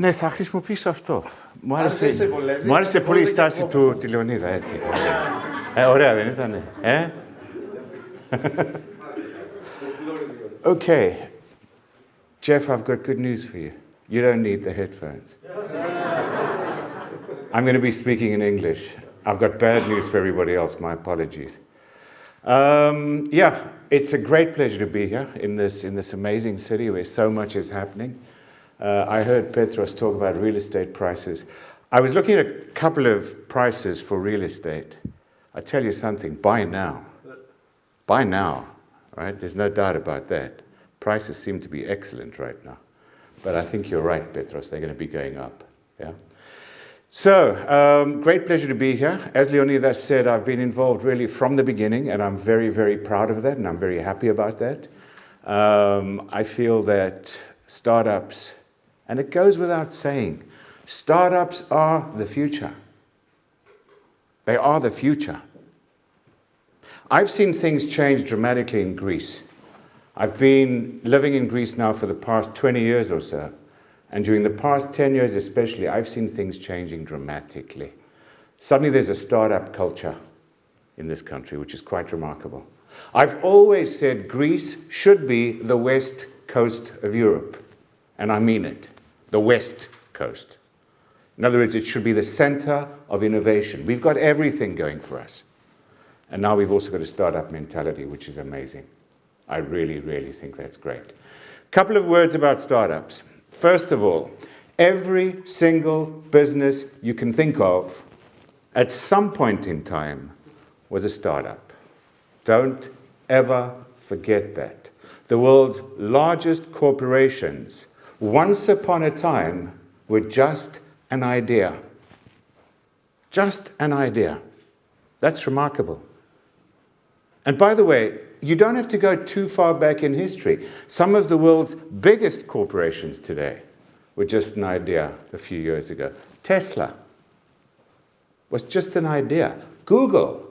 Ναι, θα χρησιμοποιήσω αυτό. Μου άρεσε πολύ η στάση του τη Λεωνίδα, έτσι. Ωραία δεν ήτανε, Okay. Jeff, I've got good news for you. You don't need the headphones. I'm going to be speaking in English. I've got bad news for everybody else. My apologies. Yeah, it's a great pleasure to be here in this amazing city where so much is happening. I heard Petros talk about real estate prices. I was looking at a couple of prices for real estate. I tell you something, buy now. Buy now, right? There's no doubt about that. Prices seem to be excellent right now. But I think you're right, Petros, they're going to be going up. Yeah. So, great pleasure to be here. As Leonidas said, I've been involved really from the beginning, and I'm very, very proud of that, and I'm very happy about that. I feel that startups, and it goes without saying, startups are the future. They are the future. I've seen things change dramatically in Greece. I've been living in Greece now for the past 20 years or so. And during the past 10 years especially, I've seen things changing dramatically. Suddenly there's a startup culture in this country, which is quite remarkable. I've always said Greece should be the west coast of Europe. And I mean it, the west coast. In other words, it should be the center of innovation. We've got everything going for us. And now we've also got a startup mentality, which is amazing. I really, really think that's great. Couple of words about startups. First of all, every single business you can think of at some point in time was a startup. Don't ever forget that. The world's largest corporations, once upon a time, were just an idea. Just an idea. That's remarkable. And by the way, you don't have to go too far back in history. Some of the world's biggest corporations today were just an idea a few years ago. Tesla was just an idea. Google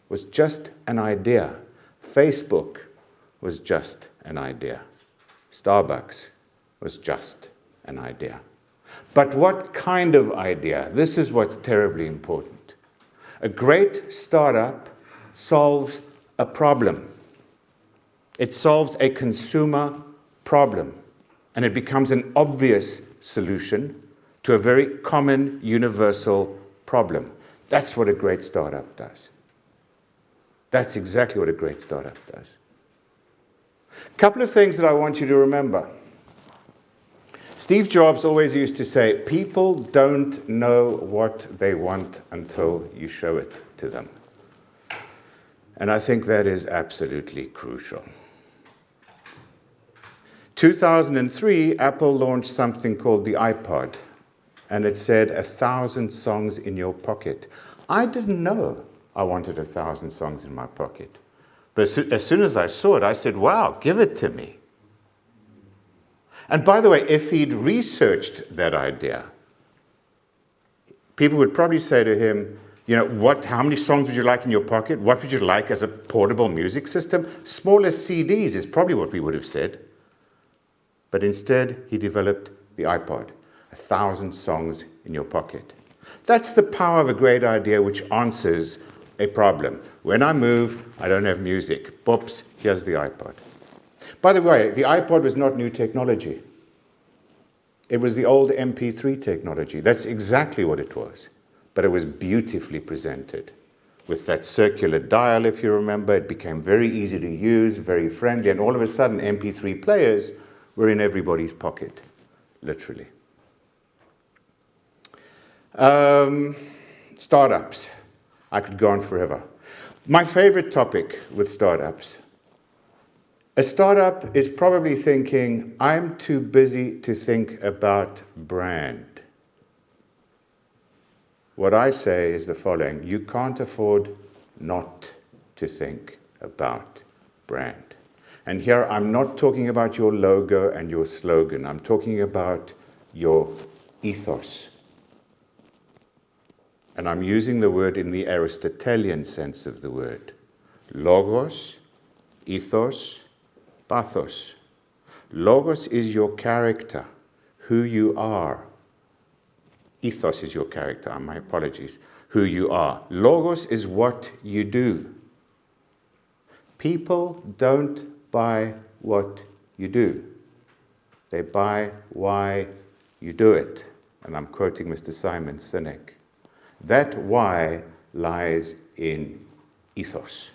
was just an idea. Facebook was just an idea. Starbucks was just an idea. But what kind of idea? This is what's terribly important. A great startup solves a problem. It solves a consumer problem, and it becomes an obvious solution to a very common, universal problem. That's what a great startup does. That's exactly what a great startup does. A couple of things that I want you to remember. Steve Jobs always used to say, people don't know what they want until you show it to them. And I think that is absolutely crucial. 2003, Apple launched something called the iPod, and it said 1,000 songs in your pocket. I didn't know I wanted 1,000 songs in my pocket. But as soon as I saw it, I said, wow, give it to me. And by the way, if he'd researched that idea, people would probably say to him, you know, how many songs would you like in your pocket? What would you like as a portable music system? Smaller CDs is probably what we would have said. But instead, he developed the iPod, 1,000 songs in your pocket. That's the power of a great idea which answers a problem. When I move, I don't have music. Boops, here's the iPod. By the way, the iPod was not new technology. It was the old MP3 technology. That's exactly what it was. But it was beautifully presented. With that circular dial, if you remember, it became very easy to use, very friendly, and all of a sudden MP3 players were in everybody's pocket, literally. Startups. I could go on forever. My favorite topic with startups. A startup is probably thinking, I'm too busy to think about brand. What I say is the following: you can't afford not to think about brand. And here I'm not talking about your logo and your slogan. I'm talking about your ethos. And I'm using the word in the Aristotelian sense of the word. Logos, ethos, pathos. Logos is your character, who you are, ethos is your character, my apologies, who you are. Logos is what you do. People don't buy what you do. They buy why you do it. And I'm quoting Mr. Simon Sinek. That why lies in ethos.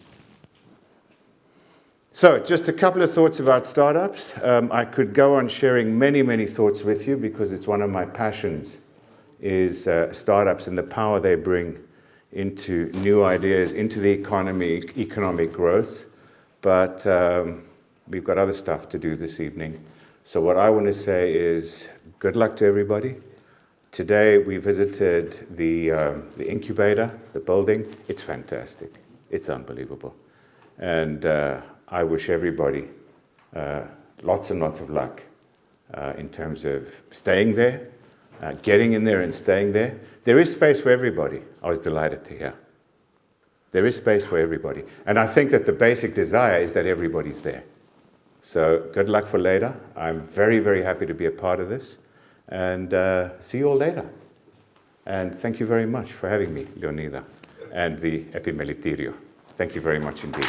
So, just a couple of thoughts about startups. I could go on sharing many, many thoughts with you because it's one of my passions, is startups and the power they bring into new ideas, into the economy, economic growth. But we've got other stuff to do this evening. So what I want to say is good luck to everybody. Today we visited the incubator, the building. It's fantastic. It's unbelievable. And I wish everybody lots and lots of luck in terms of staying there, getting in there and staying there. There is space for everybody. I was delighted to hear. There is space for everybody. And I think that the basic desire is that everybody's there. So good luck for later. I'm very, very happy to be a part of this. And see you all later. And thank you very much for having me, Leonida, and the Επιμελητηρίου. Thank you very much indeed.